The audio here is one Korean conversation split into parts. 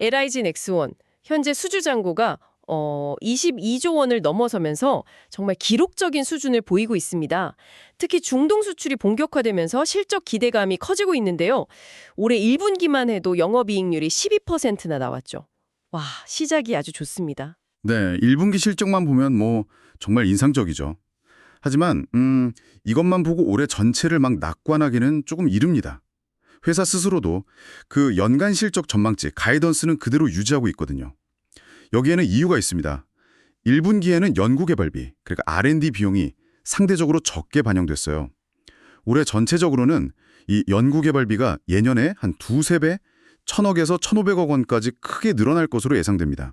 LIG 넥스원, 현재 수주 잔고가 22조 원을 넘어서면서 정말 기록적인 수준을 보이고 있습니다. 특히 중동 수출이 본격화되면서 실적 기대감이 커지고 있는데요. 올해 1분기만 해도 영업이익률이 12%나 나왔죠. 와, 시작이 아주 좋습니다. 네, 1분기 실적만 보면 뭐 정말 인상적이죠. 하지만 이것만 보고 올해 전체를 막 낙관하기는 조금 이릅니다. 회사 스스로도 그 연간 실적 전망치, 가이던스는 그대로 유지하고 있거든요. 여기에는 이유가 있습니다. 1분기에는 연구개발비, 그러니까 R&D 비용이 상대적으로 적게 반영됐어요. 올해 전체적으로는 이 연구개발비가 예년에 한 두세 배, 1,000억에서 1,500억 원까지 크게 늘어날 것으로 예상됩니다.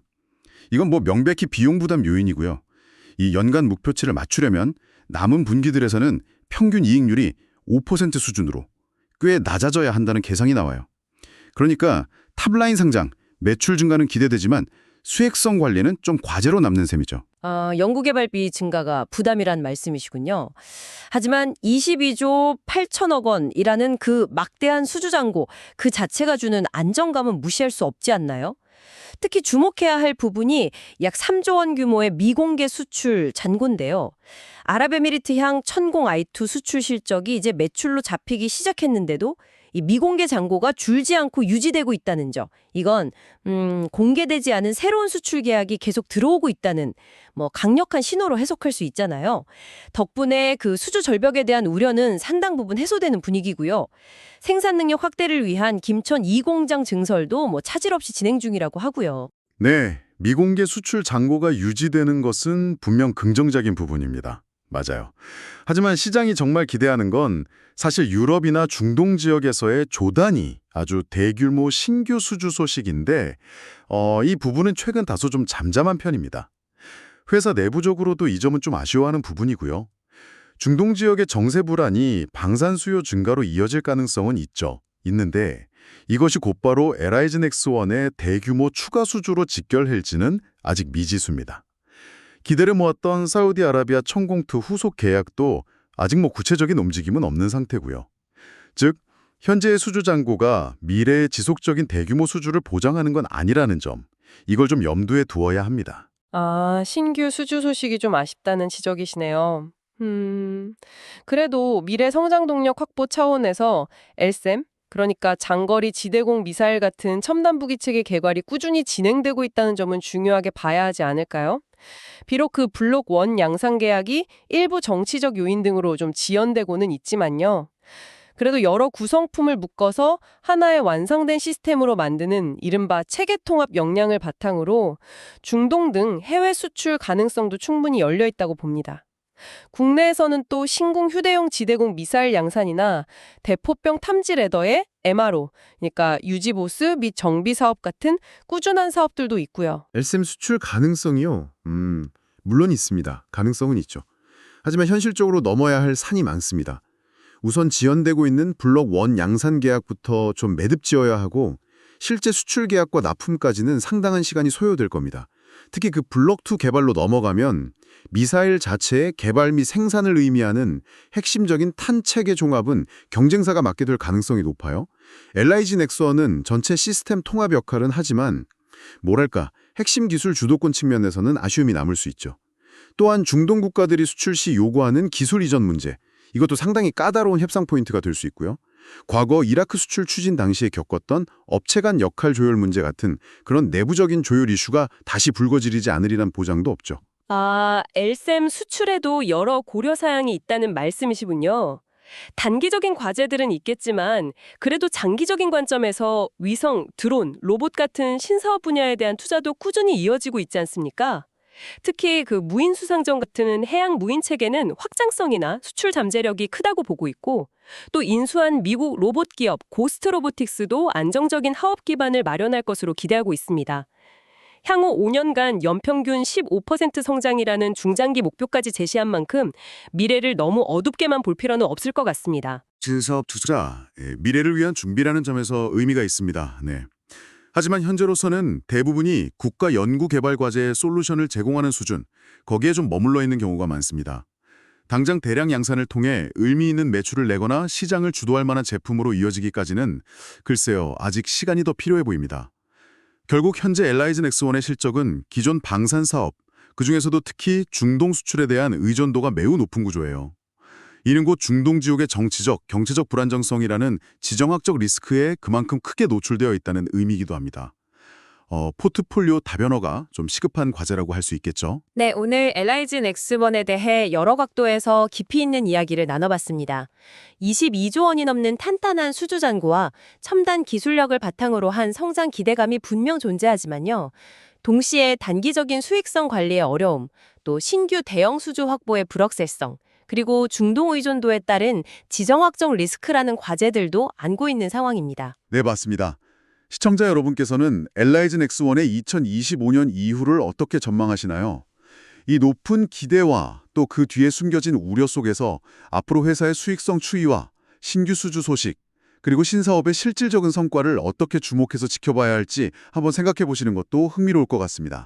이건 뭐 명백히 비용 부담 요인이고요. 이 연간 목표치를 맞추려면 남은 분기들에서는 평균 이익률이 5% 수준으로 꽤 낮아져야 한다는 계산이 나와요. 그러니까 탑라인 상장, 매출 증가는 기대되지만 수익성 관리는 좀 과제로 남는 셈이죠. 연구개발비 증가가 부담이란 말씀이시군요. 하지만 22조 8천억 원이라는 그 막대한 수주 잔고 그 자체가 주는 안정감은 무시할 수 없지 않나요? 특히 주목해야 할 부분이 약 3조 원 규모의 미공개 수출 잔고인데요. 아랍에미리트향 천공 I2 수출 실적이 이제 매출로 잡히기 시작했는데도 이 미공개 잔고가 줄지 않고 유지되고 있다는 점. 이건 공개되지 않은 새로운 수출 계약이 계속 들어오고 있다는 뭐 강력한 신호로 해석할 수 있잖아요. 덕분에 그 수주 절벽에 대한 우려는 상당 부분 해소되는 분위기고요. 생산 능력 확대를 위한 김천 2공장 증설도 뭐 차질 없이 진행 중이라고 하고요. 네, 미공개 수출 잔고가 유지되는 것은 분명 긍정적인 부분입니다. 맞아요. 하지만 시장이 정말 기대하는 건 사실 유럽이나 중동 지역에서의 조단위, 아주 대규모 신규 수주 소식인데 이 부분은 최근 다소 좀 잠잠한 편입니다. 회사 내부적으로도 이 점은 좀 아쉬워하는 부분이고요. 중동 지역의 정세 불안이 방산 수요 증가로 이어질 가능성은 있는데 이것이 곧바로 LIG 넥스원의 대규모 추가 수주로 직결할지는 아직 미지수입니다. 기대를 모았던 사우디아라비아 천공투 후속 계약도 아직 뭐 구체적인 움직임은 없는 상태고요. 즉, 현재의 수주 잔고가 미래의 지속적인 대규모 수주를 보장하는 건 아니라는 점, 이걸 좀 염두에 두어야 합니다. 신규 수주 소식이 좀 아쉽다는 지적이시네요. 그래도 미래 성장 동력 확보 차원에서 LSAM, 그러니까 장거리 지대공 미사일 같은 첨단 무기 체계 개발이 꾸준히 진행되고 있다는 점은 중요하게 봐야 하지 않을까요? 비록 그 블록 1 양산 계약이 일부 정치적 요인 등으로 좀 지연되고는 있지만요. 그래도 여러 구성품을 묶어서 하나의 완성된 시스템으로 만드는 이른바 체계 통합 역량을 바탕으로 중동 등 해외 수출 가능성도 충분히 열려 있다고 봅니다. 국내에서는 또 신궁 휴대용 지대공 미사일 양산이나 대포병 탐지 레더의 MRO, 그러니까 유지보수 및 정비 사업 같은 꾸준한 사업들도 있고요. LSAM 수출 가능성이요? 물론 있습니다. 가능성은 있죠. 하지만 현실적으로 넘어야 할 산이 많습니다. 우선 지연되고 있는 블록 1 양산 계약부터 좀 매듭 지어야 하고 실제 수출 계약과 납품까지는 상당한 시간이 소요될 겁니다. 특히 그 블록 2 개발로 넘어가면 미사일 자체의 개발 및 생산을 의미하는 핵심적인 탄체계 종합은 경쟁사가 맡게 될 가능성이 높아요. LIG 넥스원은 전체 시스템 통합 역할은 하지만 뭐랄까 핵심 기술 주도권 측면에서는 아쉬움이 남을 수 있죠. 또한 중동 국가들이 수출 시 요구하는 기술 이전 문제, 이것도 상당히 까다로운 협상 포인트가 될 수 있고요. 과거 이라크 수출 추진 당시에 겪었던 업체 간 역할 조율 문제 같은 그런 내부적인 조율 이슈가 다시 불거지지 않으리란 보장도 없죠. LSAM 수출에도 여러 고려 사항이 있다는 말씀이시군요. 단기적인 과제들은 있겠지만 그래도 장기적인 관점에서 위성, 드론, 로봇 같은 신사업 분야에 대한 투자도 꾸준히 이어지고 있지 않습니까? 특히 그 무인 수상정 같은 해양 무인 체계는 확장성이나 수출 잠재력이 크다고 보고 있고 또 인수한 미국 로봇 기업 고스트 로보틱스도 안정적인 사업 기반을 마련할 것으로 기대하고 있습니다. 향후 5년간 연평균 15% 성장이라는 중장기 목표까지 제시한 만큼 미래를 너무 어둡게만 볼 필요는 없을 것 같습니다. 신사업 투자, 미래를 위한 준비라는 점에서 의미가 있습니다. 네. 하지만 현재로서는 대부분이 국가 연구개발 과제의 솔루션을 제공하는 수준, 거기에 좀 머물러 있는 경우가 많습니다. 당장 대량 양산을 통해 의미 있는 매출을 내거나 시장을 주도할 만한 제품으로 이어지기까지는 글쎄요, 아직 시간이 더 필요해 보입니다. 결국 현재 엘라이즌 X1의 실적은 기존 방산 사업, 그중에서도 특히 중동 수출에 대한 의존도가 매우 높은 구조예요. 이는 곧 중동 지역의 정치적, 경제적 불안정성이라는 지정학적 리스크에 그만큼 크게 노출되어 있다는 의미이기도 합니다. 포트폴리오 다변화가 좀 시급한 과제라고 할 수 있겠죠. 네, 오늘 엘라이즌 X1에 대해 여러 각도에서 깊이 있는 이야기를 나눠봤습니다. 22조 원이 넘는 탄탄한 수주잔고와 첨단 기술력을 바탕으로 한 성장 기대감이 분명 존재하지만요. 동시에 단기적인 수익성 관리의 어려움, 또 신규 대형 수주 확보의 불확실성, 그리고 중동 의존도에 따른 지정학적 리스크라는 과제들도 안고 있는 상황입니다. 네, 맞습니다. 시청자 여러분께서는 엘라이즌 X1의 2025년 이후를 어떻게 전망하시나요? 이 높은 기대와 또 그 뒤에 숨겨진 우려 속에서 앞으로 회사의 수익성 추이와 신규 수주 소식, 그리고 신사업의 실질적인 성과를 어떻게 주목해서 지켜봐야 할지 한번 생각해 보시는 것도 흥미로울 것 같습니다.